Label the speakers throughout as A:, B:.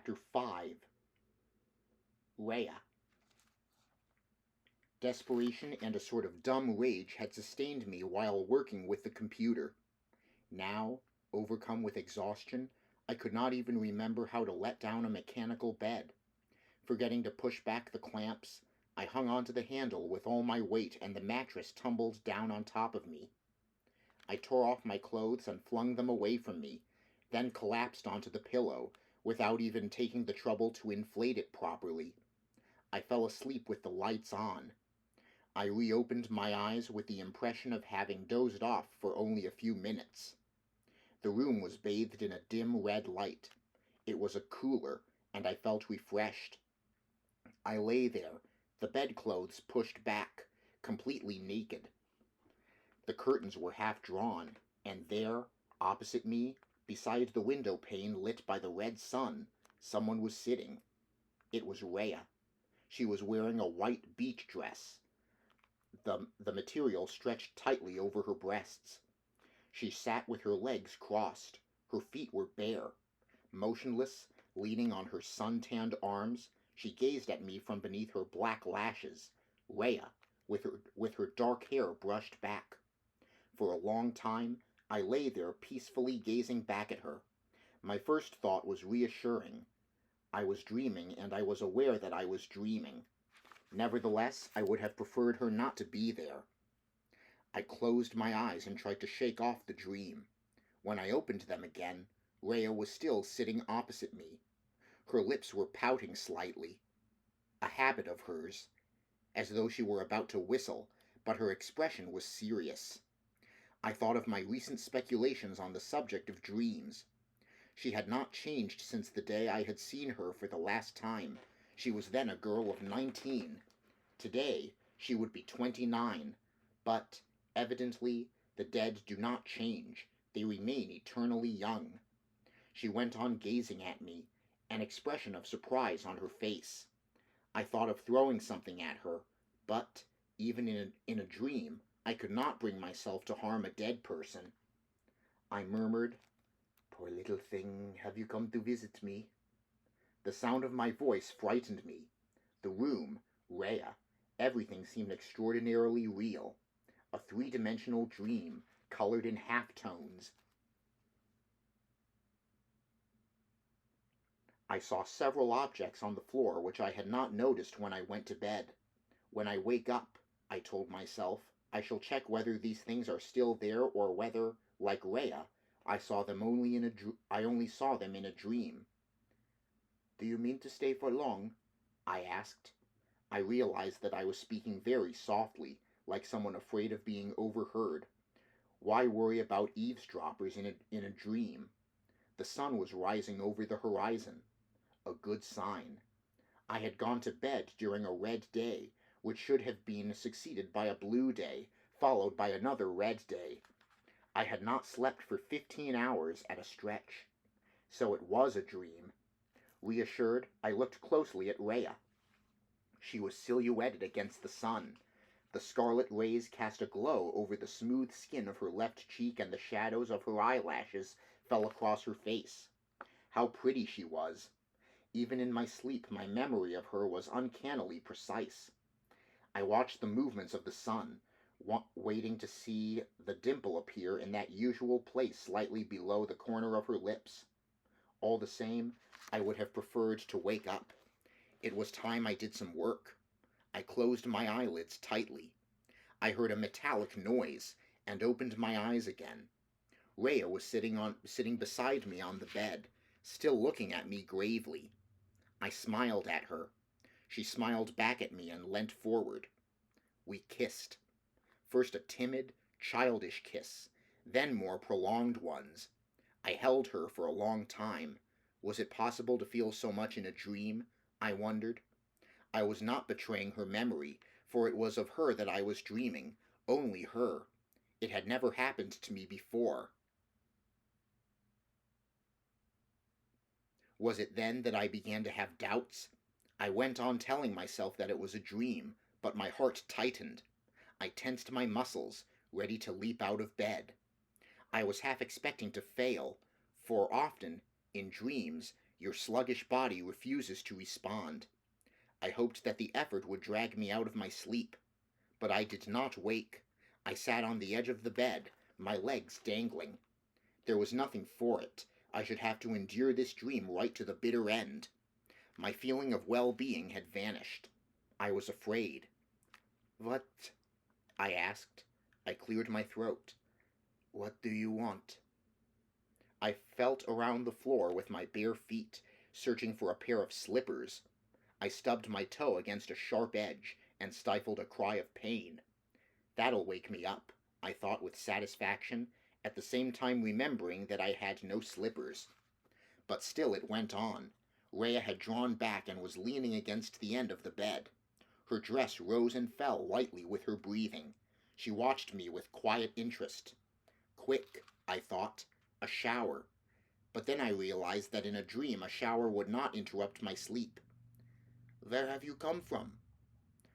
A: Chapter 5. Rheya. Desperation and a sort of dumb rage had sustained me while working with the computer. Now, overcome with exhaustion, I could not even remember how to let down a mechanical bed. Forgetting to push back the clamps, I hung onto the handle with all my weight and the mattress tumbled down on top of me. I tore off my clothes and flung them away from me, then collapsed onto the pillow without even taking the trouble to inflate it properly. I fell asleep with the lights on. I reopened my eyes with the impression of having dozed off for only a few minutes. The room was bathed in a dim red light. It was a cooler, and I felt refreshed. I lay there, the bedclothes pushed back, completely naked. The curtains were half drawn, and there, opposite me, beside the window pane lit by the red sun, someone was sitting. It was Rheya. She was wearing a white beach dress. The material stretched tightly over her breasts. She sat with her legs crossed. Her feet were bare. Motionless, leaning on her sun-tanned arms, she gazed at me from beneath her black lashes, Rheya, with her dark hair brushed back. For a long time, I lay there peacefully gazing back at her. My first thought was reassuring. I was dreaming, and I was aware that I was dreaming. Nevertheless, I would have preferred her not to be there. I closed my eyes and tried to shake off the dream. When I opened them again, Rheya was still sitting opposite me. Her lips were pouting slightly, a habit of hers, as though she were about to whistle, but her expression was serious. I thought of my recent speculations on the subject of dreams. She had not changed since the day I had seen her for the last time. She was then a girl of 19. Today, she would be 29. But, evidently, the dead do not change. They remain eternally young. She went on gazing at me, an expression of surprise on her face. I thought of throwing something at her, but, even in a dream, I could not bring myself to harm a dead person. I murmured, "Poor little thing, have you come to visit me?" The sound of my voice frightened me. The room, Rheya, everything seemed extraordinarily real. A three-dimensional dream, colored in halftones. I saw several objects on the floor which I had not noticed when I went to bed. When I wake up, I told myself, I shall check whether these things are still there or whether, like Rheya, I only saw them in a dream. "Do you mean to stay for long?" I asked. I realized that I was speaking very softly, like someone afraid of being overheard. Why worry about eavesdroppers in a dream? The sun was rising over the horizon. A good sign. I had gone to bed during a red day, which should have been succeeded by a blue day, followed by another red day. I had not slept for 15 hours at a stretch. So it was a dream. Reassured, I looked closely at Rheya. She was silhouetted against the sun. The scarlet rays cast a glow over the smooth skin of her left cheek, and the shadows of her eyelashes fell across her face. How pretty she was! Even in my sleep, my memory of her was uncannily precise. I watched the movements of the sun, waiting to see the dimple appear in that usual place slightly below the corner of her lips. All the same, I would have preferred to wake up. It was time I did some work. I closed my eyelids tightly. I heard a metallic noise, and opened my eyes again. Rheya was sitting beside me on the bed, still looking at me gravely. I smiled at her. She smiled back at me and leant forward. We kissed. First a timid, childish kiss, then more prolonged ones. I held her for a long time. Was it possible to feel so much in a dream? I wondered. I was not betraying her memory, for it was of her that I was dreaming, only her. It had never happened to me before. Was it then that I began to have doubts? I went on telling myself that it was a dream, but my heart tightened. I tensed my muscles, ready to leap out of bed. I was half expecting to fail, for often, in dreams, Your sluggish body refuses to respond. I hoped that the effort would drag me out of my sleep, but I did not wake. I sat on the edge of the bed, my legs dangling. There was nothing for it. I should have to endure this dream right to the bitter end. My feeling of well-being had vanished. I was afraid. "What?" I asked. I cleared my throat. "What do you want?" I felt around the floor with my bare feet, searching for a pair of slippers. I stubbed my toe against a sharp edge and stifled a cry of pain. That'll wake me up, I thought with satisfaction, at the same time remembering that I had no slippers. But still it went on. Rheya had drawn back and was leaning against the end of the bed. Her dress rose and fell lightly with her breathing. She watched me with quiet interest. Quick, I thought, a shower. But then I realized that in a dream a shower would not interrupt my sleep. "Where have you come from?"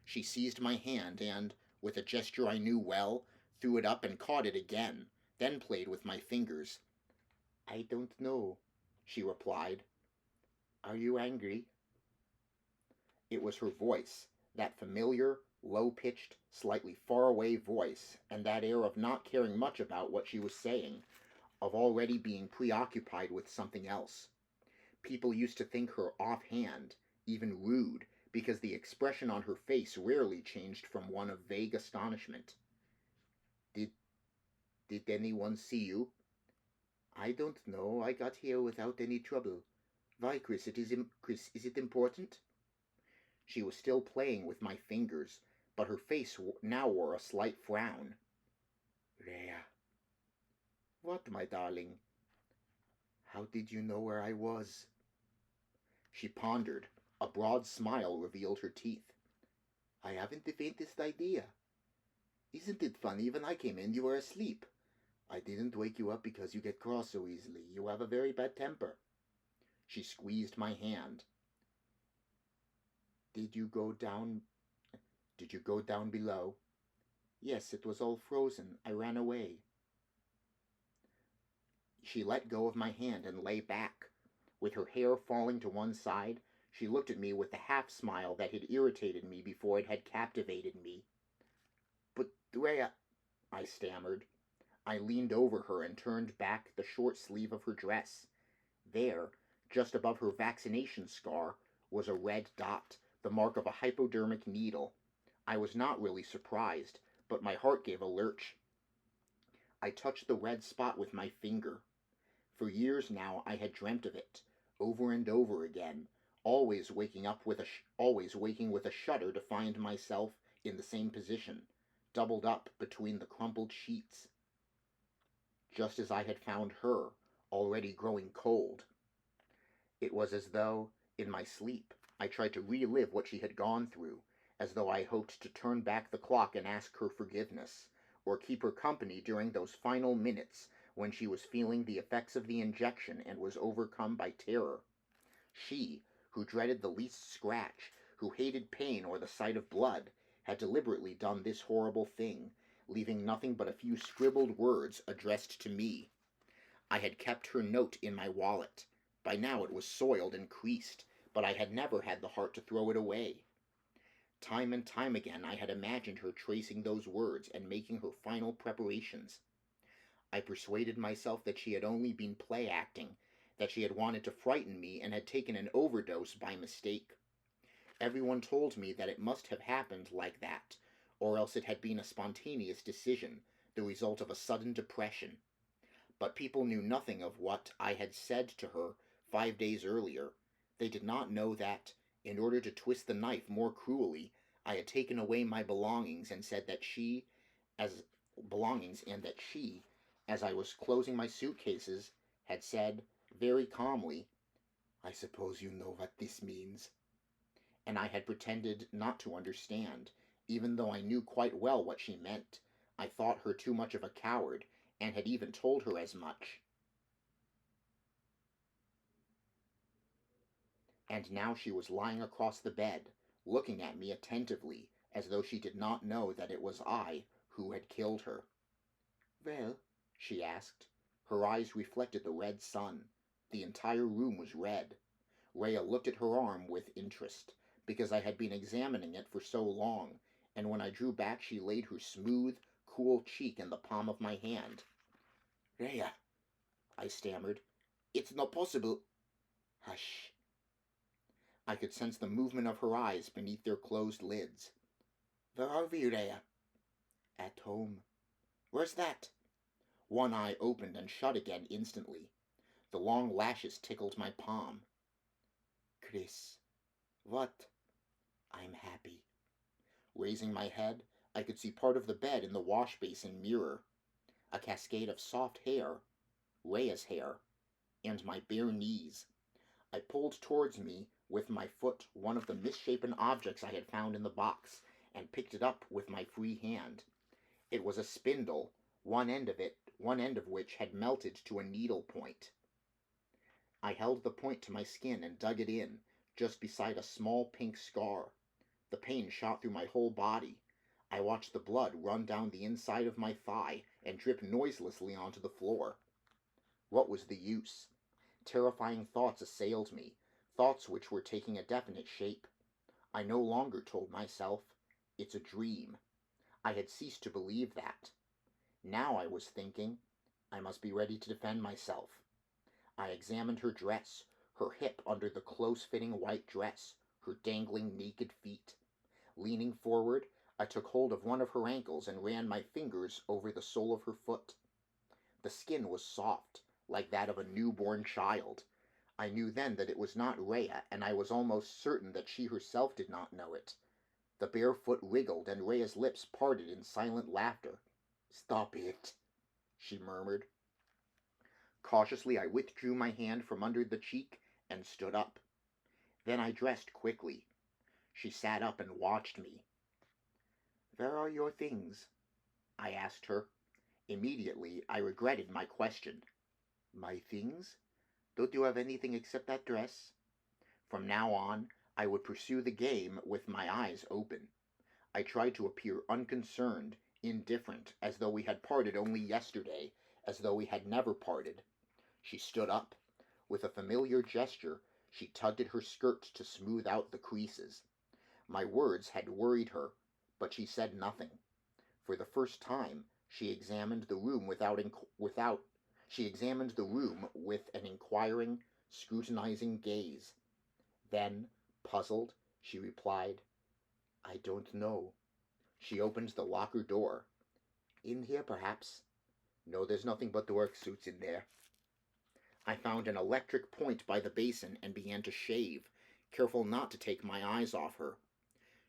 A: She seized my hand and, with a gesture I knew well, threw it up and caught it again, then played with my fingers. "I don't know," she replied. "Are you angry?" It was her voice, that familiar, low-pitched, slightly far-away voice, and that air of not caring much about what she was saying, of already being preoccupied with something else. People used to think her offhand, even rude, because the expression on her face rarely changed from one of vague astonishment. Did anyone see you?" "I don't know. I got here without any trouble. Why, Chris, is it important?" She was still playing with my fingers, but her face now wore a slight frown. "Rheya." "What, my darling?" "How did you know where I was?" She pondered. A broad smile revealed her teeth. "I haven't the faintest idea. Isn't it funny, when I came in you were asleep. I didn't wake you up because you get cross so easily. You have a very bad temper." She squeezed my hand. Did you go down below?" "Yes, it was all frozen. I ran away." She let go of my hand and lay back. With her hair falling to one side, she looked at me with the half-smile that had irritated me before it had captivated me. "But, Rheya," I stammered. I leaned over her and turned back the short sleeve of her dress. There, just above her vaccination scar, was a red dot, the mark of a hypodermic needle. I was not really surprised, but my heart gave a lurch. I touched the red spot with my finger. For years now I had dreamt of it, over and over again, always waking with a shudder to find myself in the same position, doubled up between the crumpled sheets. Just as I had found her, already growing cold. It was as though, in my sleep, I tried to relive what she had gone through, as though I hoped to turn back the clock and ask her forgiveness, or keep her company during those final minutes when she was feeling the effects of the injection and was overcome by terror. She, who dreaded the least scratch, who hated pain or the sight of blood, had deliberately done this horrible thing, leaving nothing but a few scribbled words addressed to me. I had kept her note in my wallet. By now it was soiled and creased, but I had never had the heart to throw it away. Time and time again I had imagined her tracing those words and making her final preparations. I persuaded myself that she had only been play-acting, that she had wanted to frighten me and had taken an overdose by mistake. Everyone told me that it must have happened like that, or else it had been a spontaneous decision, the result of a sudden depression. But people knew nothing of what I had said to her 5 days earlier. They did not know that, in order to twist the knife more cruelly, I had taken away my belongings and that she, as I was closing my suitcases, had said, very calmly, "I suppose you know what this means." And I had pretended not to understand, even though I knew quite well what she meant. I thought her too much of a coward, and had even told her as much. And now she was lying across the bed, looking at me attentively, as though she did not know that it was I who had killed her. "Well?" she asked. Her eyes reflected the red sun. The entire room was red. Rheya looked at her arm with interest, because I had been examining it for so long, and when I drew back she laid her smooth, cool cheek in the palm of my hand. "Rheya," I stammered. "It's not possible." "Hush." I could sense the movement of her eyes beneath their closed lids. "Where are we, Rheya?" "At home." "Where's that?" One eye opened and shut again instantly. The long lashes tickled my palm. "Chris." "What?" "I'm happy." Raising my head, I could see part of the bed in the wash basin mirror. A cascade of soft hair, Rheya's hair, and my bare knees. I pulled towards me with my foot one of the misshapen objects I had found in the box, and picked it up with my free hand. It was a spindle, one end of which had melted to a needle point. I held the point to my skin and dug it in, just beside a small pink scar. The pain shot through my whole body. I watched the blood run down the inside of my thigh and drip noiselessly onto the floor. What was the use? Terrifying thoughts assailed me, thoughts which were taking a definite shape. I no longer told myself, "It's a dream." I had ceased to believe that. Now I was thinking, I must be ready to defend myself. I examined her dress, her hip under the close-fitting white dress, her dangling naked feet. Leaning forward, I took hold of one of her ankles and ran my fingers over the sole of her foot. The skin was soft, like that of a newborn child. I knew then that it was not Rheya, and I was almost certain that she herself did not know it. The bare foot wriggled, and Rheya's lips parted in silent laughter. "Stop it," she murmured. Cautiously I withdrew my hand from under the cheek and stood up. Then I dressed quickly. She sat up and watched me. "Where are your things?" I asked her. Immediately I regretted my question. "My things? Don't you have anything except that dress?" From now on, I would pursue the game with my eyes open. I tried to appear unconcerned, indifferent, as though we had parted only yesterday, as though we had never parted. She stood up. With a familiar gesture, she tugged at her skirt to smooth out the creases. My words had worried her, but she said nothing. For the first time, she examined the room with an inquiring, scrutinizing gaze. Then, puzzled, she replied, "I don't know." She opened the locker door. "In here, perhaps?" "No, there's nothing but the work suits in there." I found an electric point by the basin and began to shave, careful not to take my eyes off her.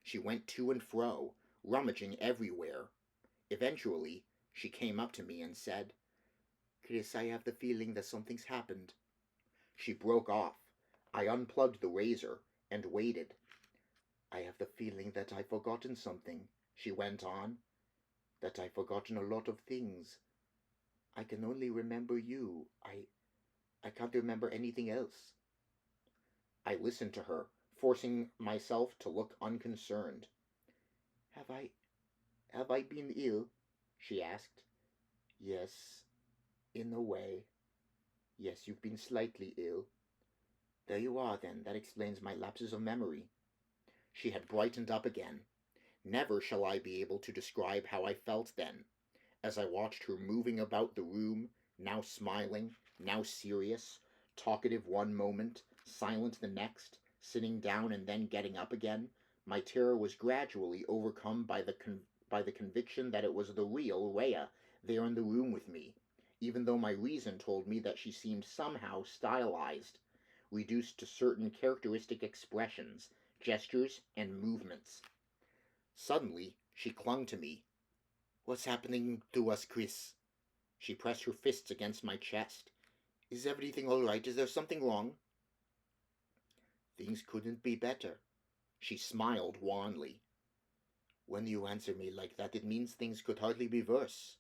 A: She went to and fro, rummaging everywhere. Eventually, she came up to me and said, "Chris, I have the feeling that something's happened." She broke off. I unplugged the razor and waited. "I have the feeling that I've forgotten something," she went on. "That I've forgotten a lot of things. I can only remember you. I can't remember anything else." I listened to her, forcing myself to look unconcerned. Have I been ill?" she asked. "Yes, in a way. Yes, you've been slightly ill." "There you are, then. That explains my lapses of memory." She had brightened up again. Never shall I be able to describe how I felt then, as I watched her moving about the room, now smiling, now serious, talkative one moment, silent the next, sitting down and then getting up again. My terror was gradually overcome by the conviction that it was the real Rheya there in the room with me, even though my reason told me that she seemed somehow stylized, reduced to certain characteristic expressions, gestures, and movements. Suddenly, she clung to me. "What's happening to us, Chris?" She pressed her fists against my chest. "Is everything all right? Is there something wrong?" "Things couldn't be better." She smiled wanly. "When you answer me like that, it means things could hardly be worse."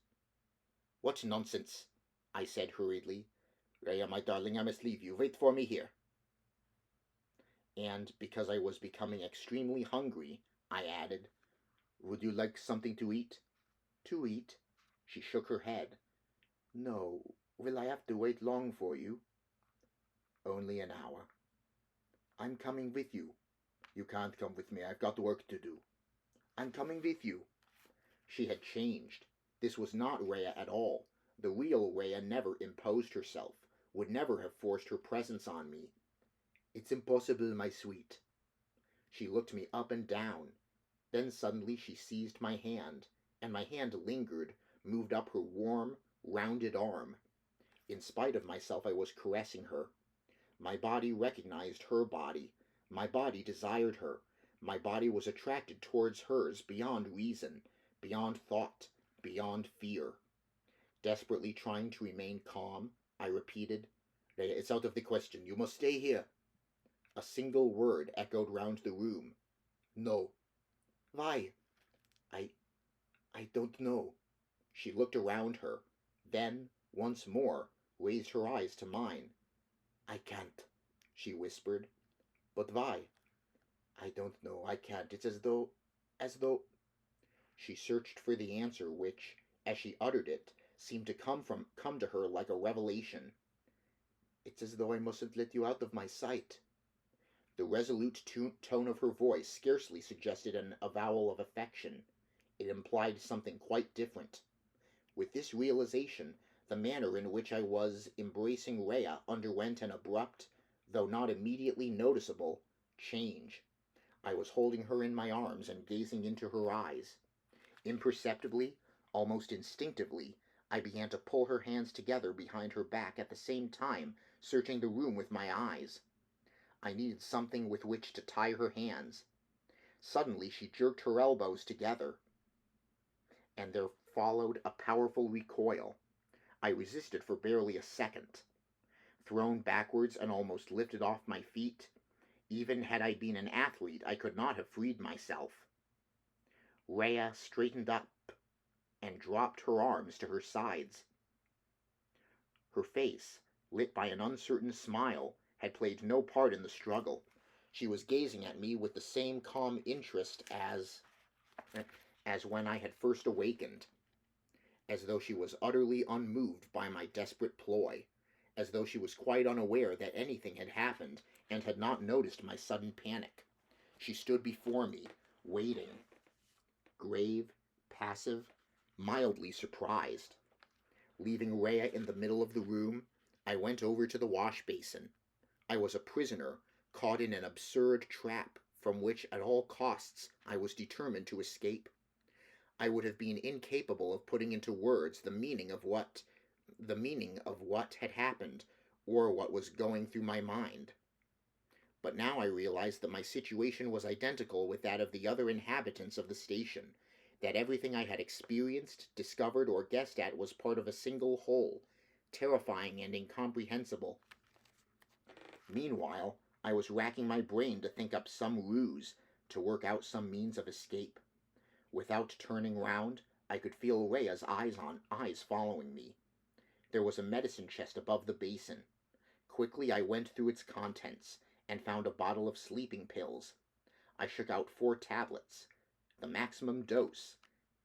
A: "What nonsense," I said hurriedly. "Rheya, my darling, I must leave you. Wait for me here." And, because I was becoming extremely hungry, I added, "Would you like something to eat?" "To eat?" She shook her head. "No. Will I have to wait long for you?" "Only an hour." I'm coming with you. You can't come with me. I've got work to do. I'm coming with you. She had changed. This was not Rheya at all. The real Rheya never imposed herself, would never have forced her presence on me. It's impossible, my sweet. She looked me up and down. Then suddenly she seized my hand, and my hand lingered, moved up her warm, rounded arm. In spite of myself, I was caressing her. My body recognized her body. My body desired her. My body was attracted towards hers beyond reason, beyond thought, beyond fear. Desperately trying to remain calm, I repeated, "It's out of the question. You must stay here." A single word echoed round the room. "No." "Why?" I don't know." She looked around her, then, once more, raised her eyes to mine. "I can't," she whispered. "But why?" "I don't know. I can't. It's as though... She searched for the answer which, as she uttered it, seemed to come to her like a revelation. "It's as though I mustn't let you out of my sight." The resolute tone of her voice scarcely suggested an avowal of affection. It implied something quite different. With this realization, the manner in which I was embracing Rheya underwent an abrupt, though not immediately noticeable, change. I was holding her in my arms and gazing into her eyes. Imperceptibly, almost instinctively, I began to pull her hands together behind her back, at the same time searching the room with my eyes. I needed something with which to tie her hands. Suddenly she jerked her elbows together, and there followed a powerful recoil. I resisted for barely a second. Thrown backwards and almost lifted off my feet, even had I been an athlete, I could not have freed myself. Rheya straightened up and dropped her arms to her sides. Her face, lit by an uncertain smile, had played no part in the struggle. She was gazing at me with the same calm interest as when I had first awakened, as though she was utterly unmoved by my desperate ploy, as though she was quite unaware that anything had happened and had not noticed my sudden panic. She stood before me, waiting, grave, passive, mildly surprised. Leaving Rheya in the middle of the room, I went over to the wash basin. I was a prisoner, caught in an absurd trap from which at all costs I was determined to escape. I would have been incapable of putting into words the meaning of what had happened, or what was going through my mind. But now I realized that my situation was identical with that of the other inhabitants of the station, that everything I had experienced, discovered, or guessed at was part of a single whole, terrifying and incomprehensible. Meanwhile, I was racking my brain to think up some ruse, to work out some means of escape. Without turning round, I could feel Rheya's eyes following me. There was a medicine chest above the basin. Quickly I went through its contents, and found a bottle of sleeping pills. I shook out 4 tablets, the maximum dose,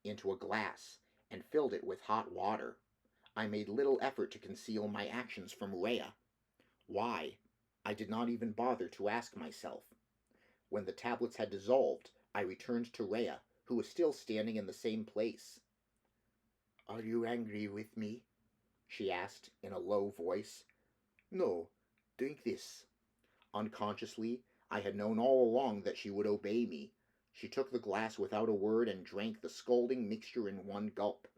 A: into a glass, and filled it with hot water. I made little effort to conceal my actions from Rheya. Why? I did not even bother to ask myself. When the tablets had dissolved, I returned to Rheya, who was still standing in the same place. "Are you angry with me?" she asked in a low voice. "No. Drink this." Unconsciously, I had known all along that she would obey me. She took the glass without a word and drank the scalding mixture in one gulp.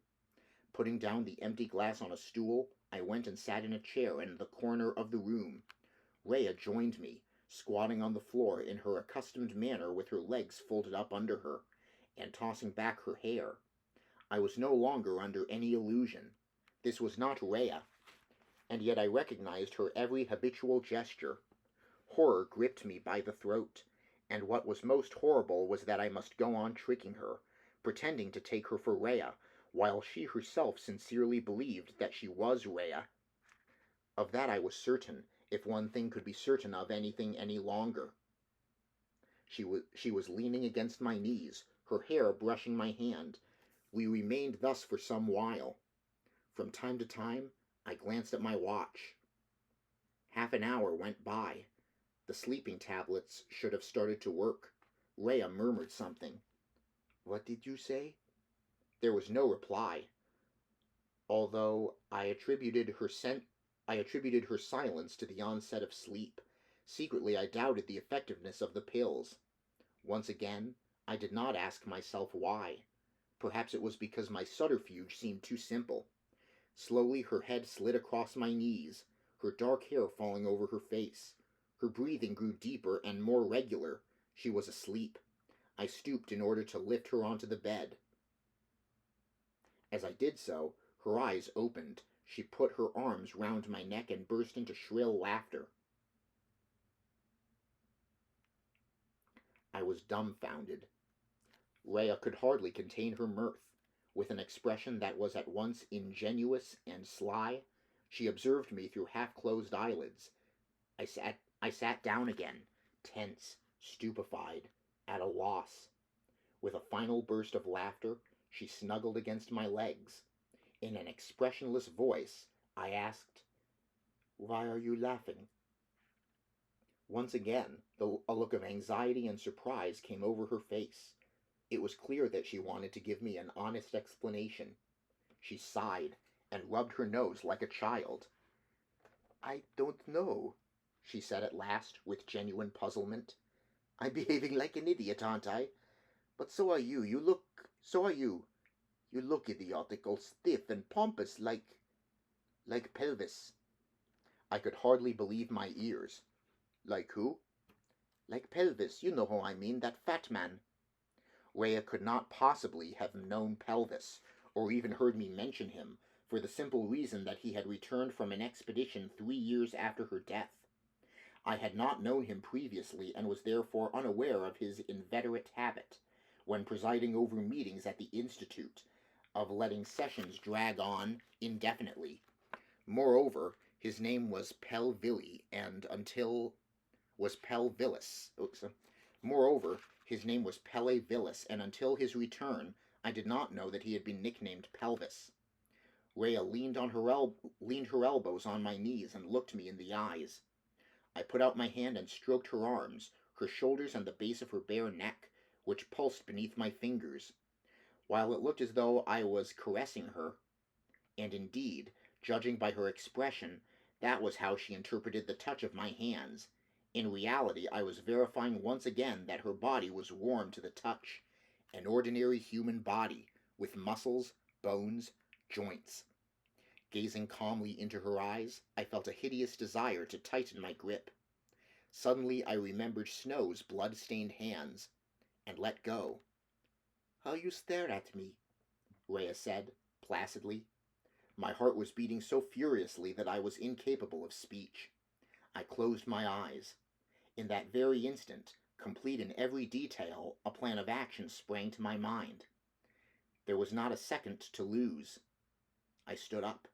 A: Putting down the empty glass on a stool, I went and sat in a chair in the corner of the room. Rheya joined me, squatting on the floor in her accustomed manner with her legs folded up under her, and tossing back her hair. I was no longer under any illusion. This was not Rheya, and yet I recognized her every habitual gesture. Horror gripped me by the throat, and what was most horrible was that I must go on tricking her, pretending to take her for Rheya, while she herself sincerely believed that she was Rheya. Of that I was certain, if one thing could be certain of anything any longer. She was leaning against my knees, her hair brushing my hand. We remained thus for some while. From time to time, I glanced at my watch. Half an hour went by. The sleeping tablets should have started to work. Rhea murmured something. "What did you say?" There was no reply, although I attributed her silence to the onset of sleep. Secretly, I doubted the effectiveness of the pills. Once again, I did not ask myself why. Perhaps it was because my subterfuge seemed too simple. Slowly her head slid across my knees, her dark hair falling over her face. Her breathing grew deeper and more regular. She was asleep. I stooped in order to lift her onto the bed. As I did so, her eyes opened. She put her arms round my neck and burst into shrill laughter. I was dumbfounded. Rhea could hardly contain her mirth. With an expression that was at once ingenuous and sly, she observed me through half-closed eyelids. I sat down again, tense, stupefied, at a loss. With a final burst of laughter, she snuggled against my legs. In an expressionless voice, I asked, "Why are you laughing?" Once again, a look of anxiety and surprise came over her face. It was clear that she wanted to give me an honest explanation. She sighed and rubbed her nose like a child. "I don't know," she said at last, with genuine puzzlement. "I'm behaving like an idiot, aren't I? But so are you. So are you. You look idiotic, all stiff and pompous, like Pelvis." I could hardly believe my ears. "Like who?" "Like Pelvis, you know who I mean, that fat man." Rhea could not possibly have known Pelvis, or even heard me mention him, for the simple reason that he had returned from an expedition 3 years after her death. I had not known him previously, and was therefore unaware of his inveterate habit, when presiding over meetings at the Institute, of letting sessions drag on indefinitely. Moreover, his name was Pelvillis, and until was Pelvillis. Moreover, his name was Pele Villis, and until his return, I did not know that he had been nicknamed Pelvis. Rhea leaned her elbows on my knees and looked me in the eyes. I put out my hand and stroked her arms, her shoulders, and the base of her bare neck, which pulsed beneath my fingers. While it looked as though I was caressing her, and indeed, judging by her expression, that was how she interpreted the touch of my hands, in reality I was verifying once again that her body was warm to the touch, an ordinary human body, with muscles, bones, joints. Gazing calmly into her eyes, I felt a hideous desire to tighten my grip. Suddenly I remembered Snow's blood-stained hands, and let go. "How you stare at me," Rhea said, placidly. My heart was beating so furiously that I was incapable of speech. I closed my eyes. In that very instant, complete in every detail, a plan of action sprang to my mind. There was not a second to lose. I stood up.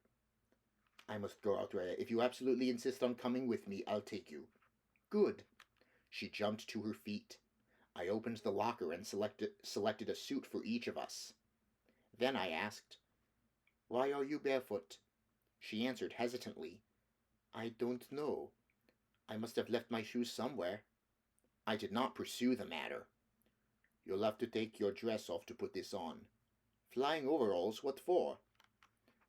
A: "I must go out, Rhea. If you absolutely insist on coming with me, I'll take you." "Good." She jumped to her feet. I opened the locker and selected a suit for each of us. Then I asked, "Why are you barefoot?" She answered hesitantly, "I don't know. I must have left my shoes somewhere." I did not pursue the matter. "You'll have to take your dress off to put this on." "Flying overalls? What for?"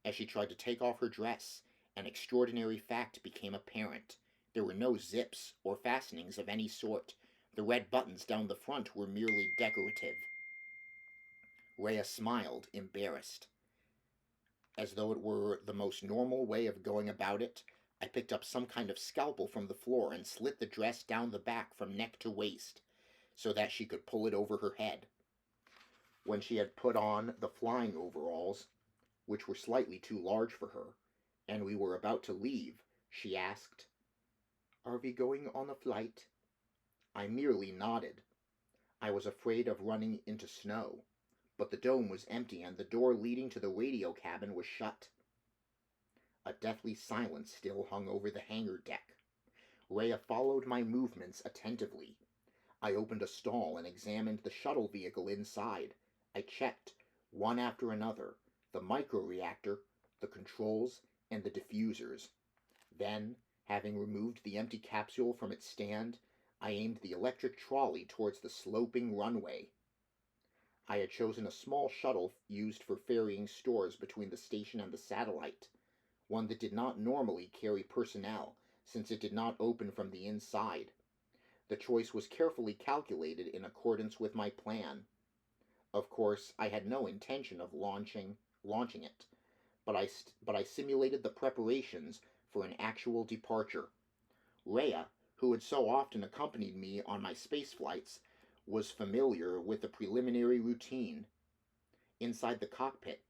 A: As she tried to take off her dress, an extraordinary fact became apparent. There were no zips or fastenings of any sort. The red buttons down the front were merely decorative. Rhea smiled, embarrassed. As though it were the most normal way of going about it, I picked up some kind of scalpel from the floor and slit the dress down the back from neck to waist, so that she could pull it over her head. When she had put on the flying overalls, which were slightly too large for her, and we were about to leave, she asked, "Are we going on a flight?" I merely nodded. I was afraid of running into Snow, but the dome was empty and the door leading to the radio cabin was shut. A deathly silence still hung over the hangar deck. Rhea followed my movements attentively. I opened a stall and examined the shuttle vehicle inside. I checked, one after another, the microreactor, the controls, and the diffusers. Then, Having removed the empty capsule from its stand, I aimed the electric trolley towards the sloping runway. I had chosen a small shuttle used for ferrying stores between the station and the satellite, one that did not normally carry personnel, since it did not open from the inside. The choice was carefully calculated in accordance with my plan. Of course, I had no intention of launching it, but I simulated the preparations for an actual departure. Rheya, who had so often accompanied me on my space flights, was familiar with the preliminary routine. Inside the cockpit,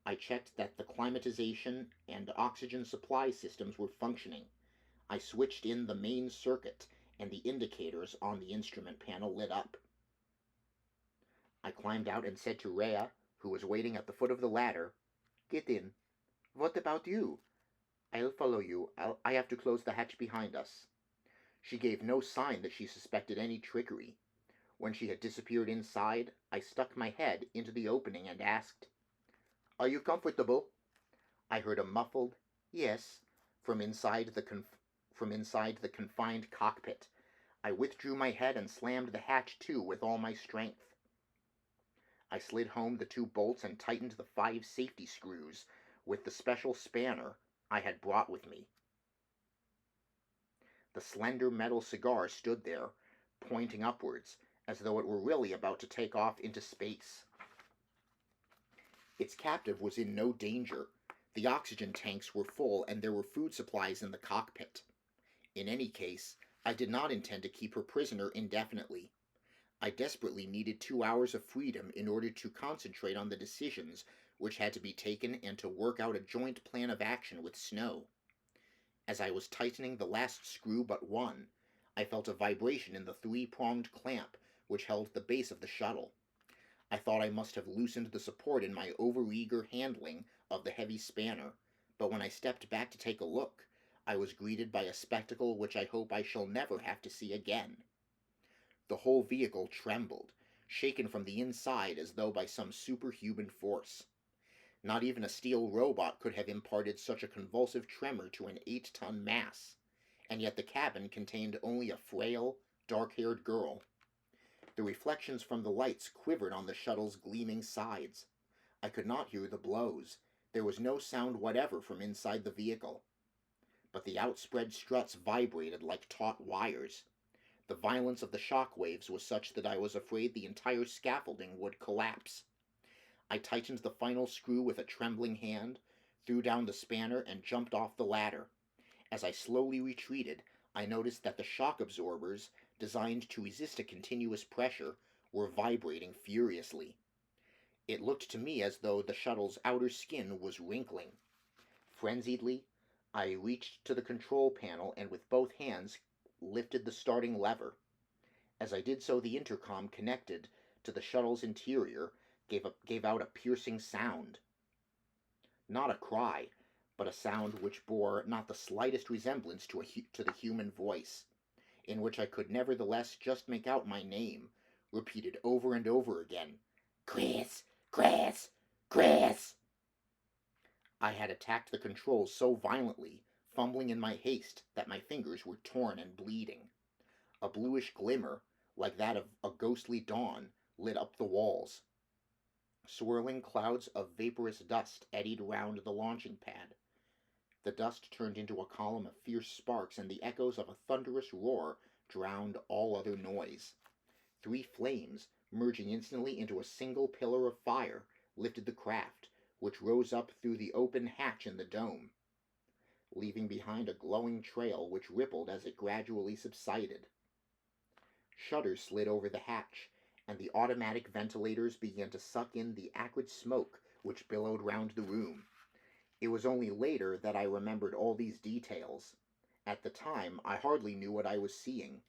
A: I checked that the climatization and oxygen supply systems were functioning. I switched in the main circuit, and the indicators on the instrument panel lit up. I climbed out and said to Rheya, who was waiting at the foot of the ladder, "Get in. What about you?" "I'll follow you. I have to close the hatch behind us." She gave no sign that she suspected any trickery. When she had disappeared inside, I stuck my head into the opening and asked, "Are you comfortable?" I heard a muffled "yes" from inside the confined cockpit. I withdrew my head and slammed the hatch to with all my strength. I slid home the 2 bolts and tightened the 5 safety screws with the special spanner I had brought with me. The slender metal cigar stood there, pointing upwards, as though it were really about to take off into space. Its captive was in no danger. The oxygen tanks were full, and there were food supplies in the cockpit. In any case, I did not intend to keep her prisoner indefinitely. I desperately needed 2 hours of freedom in order to concentrate on the decisions which had to be taken and to work out a joint plan of action with Snow. As I was tightening the last screw but one, I felt a vibration in the 3-pronged clamp which held the base of the shuttle. I thought I must have loosened the support in my overeager handling of the heavy spanner, but when I stepped back to take a look, I was greeted by a spectacle which I hope I shall never have to see again. The whole vehicle trembled, shaken from the inside as though by some superhuman force. Not even a steel robot could have imparted such a convulsive tremor to an 8-ton mass, and yet the cabin contained only a frail, dark-haired girl. The reflections from the lights quivered on the shuttle's gleaming sides. I could not hear the blows. There was no sound whatever from inside the vehicle. But the outspread struts vibrated like taut wires. The violence of the shock waves was such that I was afraid the entire scaffolding would collapse. I tightened the final screw with a trembling hand, threw down the spanner, and jumped off the ladder. As I slowly retreated, I noticed that the shock absorbers, designed to resist a continuous pressure, were vibrating furiously. It looked to me as though the shuttle's outer skin was wrinkling. Frenziedly, I reached to the control panel and with both hands lifted the starting lever. As I did so, the intercom connected to the shuttle's interior gave out a piercing sound. Not a cry, but a sound which bore not the slightest resemblance to the human voice, in which I could nevertheless just make out my name, repeated over and over again. "Chris! Chris! Chris!" I had attacked the controls so violently, fumbling in my haste, that my fingers were torn and bleeding. A bluish glimmer, like that of a ghostly dawn, lit up the walls. Swirling clouds of vaporous dust eddied round the launching pad. The dust turned into a column of fierce sparks, and the echoes of a thunderous roar drowned all other noise. 3 flames, merging instantly into a single pillar of fire, lifted the craft, which rose up through the open hatch in the dome, leaving behind a glowing trail which rippled as it gradually subsided. Shutters slid over the hatch, and the automatic ventilators began to suck in the acrid smoke which billowed round the room. It was only later that I remembered all these details. At the time, I hardly knew what I was seeing.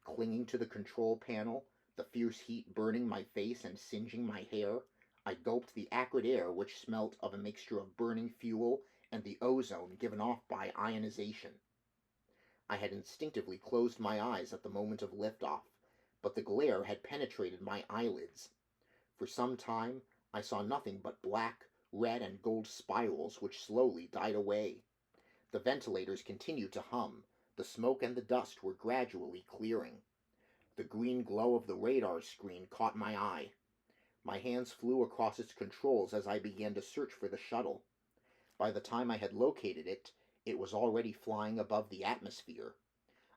A: Clinging to the control panel, the fierce heat burning my face and singeing my hair, I gulped the acrid air which smelt of a mixture of burning fuel and the ozone given off by ionization. I had instinctively closed my eyes at the moment of liftoff, but the glare had penetrated my eyelids. For some time I saw nothing but black, red, and gold spirals which slowly died away. The ventilators continued to hum. The smoke and the dust were gradually clearing. The green glow of the radar screen caught my eye. My hands flew across its controls as I began to search for the shuttle. By the time I had located it, it was already flying above the atmosphere.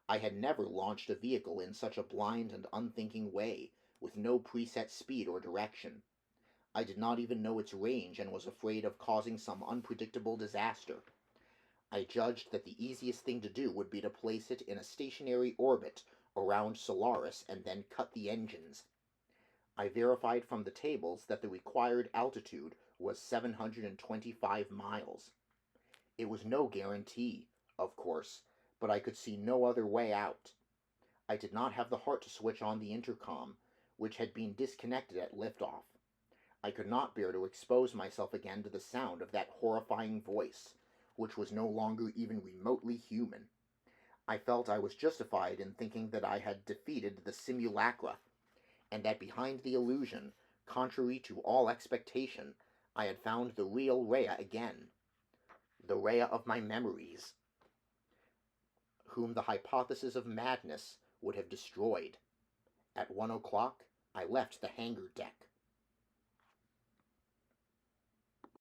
A: I had never launched a vehicle in such a blind and unthinking way, with no preset speed or direction. I did not even know its range and was afraid of causing some unpredictable disaster. I judged that the easiest thing to do would be to place it in a stationary orbit around Solaris and then cut the engines. I verified from the tables that the required altitude was 725 miles. It was no guarantee, of course, but I could see no other way out. I did not have the heart to switch on the intercom, which had been disconnected at liftoff. I could not bear to expose myself again to the sound of that horrifying voice, which was no longer even remotely human. I felt I was justified in thinking that I had defeated the simulacra, and that behind the illusion, contrary to all expectation, I had found the real Rheya again. The Rheya of my memories, whom the hypothesis of madness would have destroyed. At 1 o'clock, I left the hangar deck.